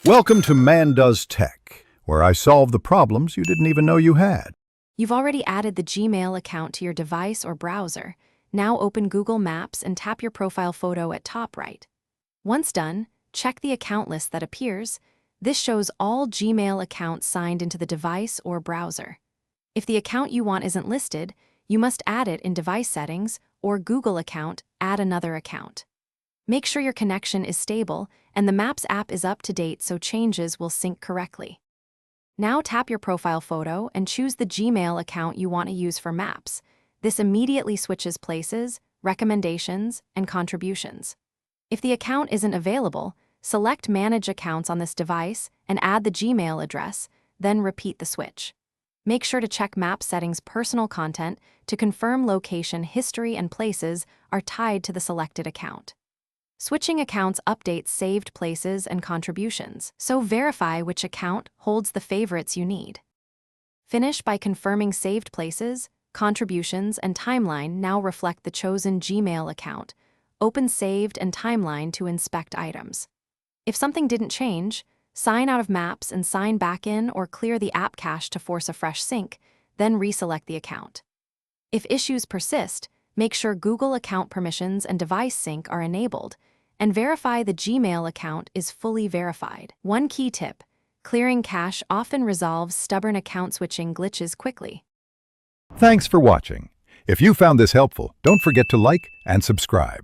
Welcome to Man Does Tech, where I solve the problems you didn't even know you had. You've already added the Gmail account to your device or browser. Now open Google Maps and tap your profile photo at top right. Once done, check the account list that appears. This shows all Gmail accounts signed into the device or browser. If the account you want isn't listed, you must add it in Device Settings or Google Account, Add Another Account. Make sure your connection is stable and the Maps app is up to date so changes will sync correctly. Now tap your profile photo and choose the Gmail account you want to use for Maps. This immediately switches places, recommendations, and contributions. If the account isn't available, select Manage Accounts on this device and add the Gmail address, then repeat the switch. Make sure to check Map Settings Personal Content to confirm location, history, and places are tied to the selected account. Switching accounts updates saved places and contributions, so verify which account holds the favorites you need. Finish by confirming saved places, contributions, and timeline now reflect the chosen Gmail account. Open Saved and Timeline to inspect items. If something didn't change, sign out of Maps and sign back in or clear the app cache to force a fresh sync, then reselect the account. If issues persist, make sure Google Account Permissions and Device Sync are enabled, and verify the Gmail account is fully verified. One key tip: clearing cache often resolves stubborn account switching glitches quickly. Thanks for watching. If you found this helpful, don't forget to like and subscribe.